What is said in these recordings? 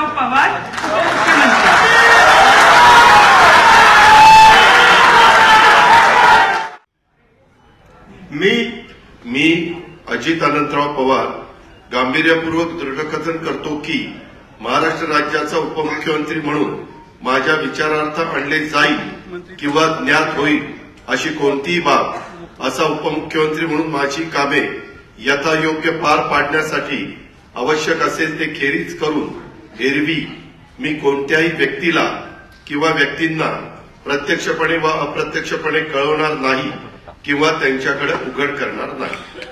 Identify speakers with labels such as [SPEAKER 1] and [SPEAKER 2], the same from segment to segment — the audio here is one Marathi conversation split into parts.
[SPEAKER 1] आनंदराव पवार
[SPEAKER 2] मी अजित आनंदराव पवार गांभीर्यपूर्वक दृढकथन करतो की महाराष्ट्र राज्याचा उपमुख्यमंत्री म्हणून माझ्या विचारार्थ आणले जाईल किंवा ज्ञात होईल अशी कोणतीही बाब असा उपमुख्यमंत्री म्हणून माझी कामे यथायोग्य पार पाडण्यासाठी आवश्यक असेल ते खेरीज करून एरवी मी कोणत्याही व्यक्तीला किंवा व्यक्तींना प्रत्यक्षपणे व अप्रत्यक्षपणे कळवणार नाही किंवा त्यांच्याकडे उघड करणार नाही।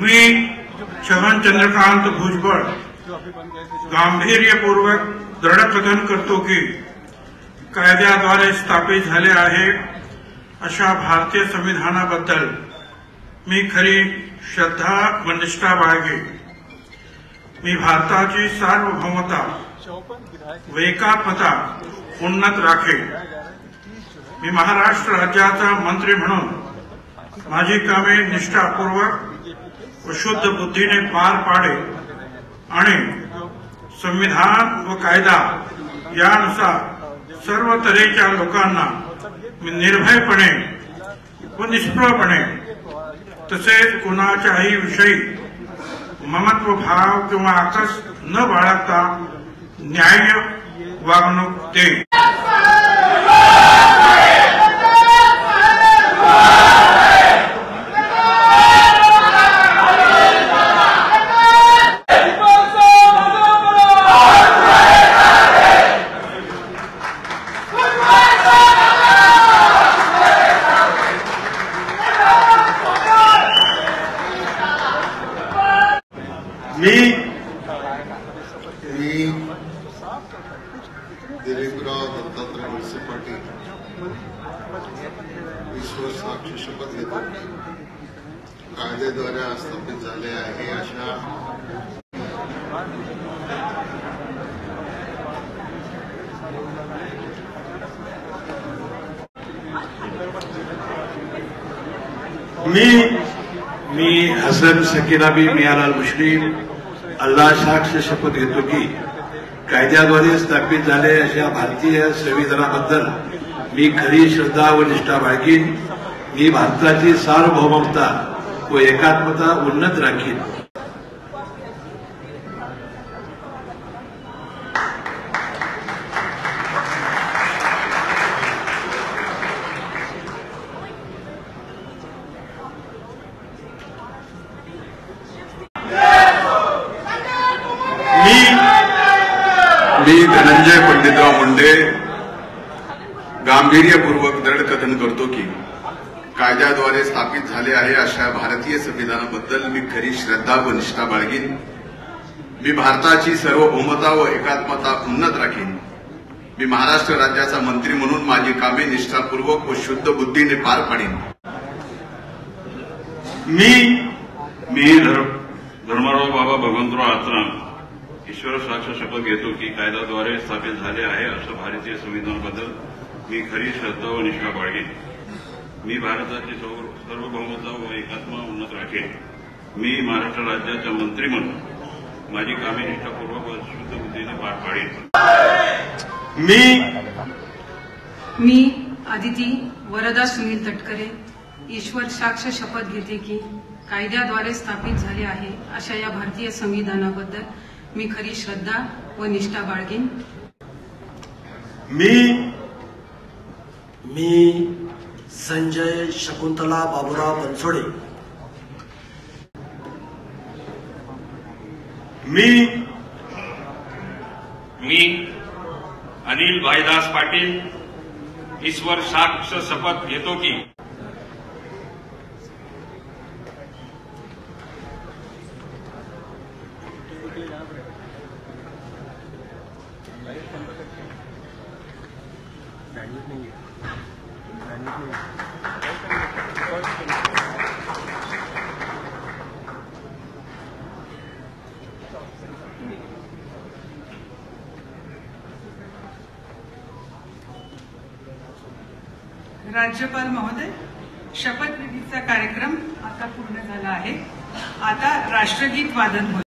[SPEAKER 3] मी छगन चंद्रकांत भुजबळ गांभीर्यपूर्वक दृढकथन करतो की कायद्याद्वारे स्थापित झाले आहे अशा भारतीय संविधानाबद्दल मी खरी श्रद्धा व निष्ठा बाळगेन। मी भारताची सार्वभौमता व एकात्मता उन्नत राखेन। मी महाराष्ट्र राज्याचा मंत्री म्हणून माझी कामे निष्ठापूर्वक व शुद्ध बुद्धीने पार पाडे आणि संविधान व कायदा यानुसार सर्व तऱ्हेच्या लोकांना मी निर्भयपणे व निष्प्रभपणे तसेच कोणाच्याही विषयी ममत्व भाव किंवा आकस न बाळगता न्याय्य वागणूक देईन।
[SPEAKER 2] मी दिलीपराव दत्तात्रय वळसे पाटील ईश्वर साक्ष शपथ घेतो कायद्याद्वारे स्थापित झाले आहे अशा
[SPEAKER 4] मी हसन सकीनाबी मियालाल मुश्रीफ अल्लाह साक्ष शपथ घेतो की कायद्याद्वारे स्थापित झाले अशा भारतीय संविधानाबद्दल मी खरी श्रद्धा व निष्ठा बाळगीन। मी भारताची सार्वभौमता व एकात्मता उन्नत राखीन।
[SPEAKER 5] मी धनंजय पंडितराव मुंडे गांभीर्यपूर्वक दृढकथन करतो की कायद्याद्वारे स्थापित झाले आहे अशा भारतीय संविधानाबद्दल मी खरी श्रद्धा व निष्ठा बाळगीन। मी भारताची सार्वभौमता व एकात्मता उन्नत राखीन। मी महाराष्ट्र राज्याचा मंत्री म्हणून माझी कामे निष्ठापूर्वक व शुद्ध बुद्धीने पार पाडीन।
[SPEAKER 6] मी धर्मराव बाबा भगवंतराव आत्राम ईश्वर साक्ष शपथ घेतो की कायद्याद्वारे स्थापित झाले आहे असं भारतीय संविधानाबद्दल मी खरी श्रद्धा व निष्ठा बाळगीन। मी भारताची सार्वभौमता व एकात्मा उन्नत राखेन। मी महाराष्ट्र राज्याचा मंत्री म्हणून माझी कामे निष्ठापूर्वक व शुद्ध बुद्धीने पार पाडीन।
[SPEAKER 1] मी आदिती वरदा सुनील तटकरे ईश्वर साक्ष शपथ घेते की कायद्याद्वारे स्थापित झाले आहे अशा या भारतीय संविधानाबद्दल मी खरी श्रद्धा व निष्ठा बाळगीन।
[SPEAKER 7] मी संजय शकुंतला बाबूराव बनसोडे
[SPEAKER 8] मी अनिल भाईदास पाटील ईश्वर साक्ष शपथ घेतो की
[SPEAKER 9] राज्यपाल महोदय, शपथविधीचा कार्यक्रम आता पूर्ण झाला आहे। आता राष्ट्रगीत वादन होईल।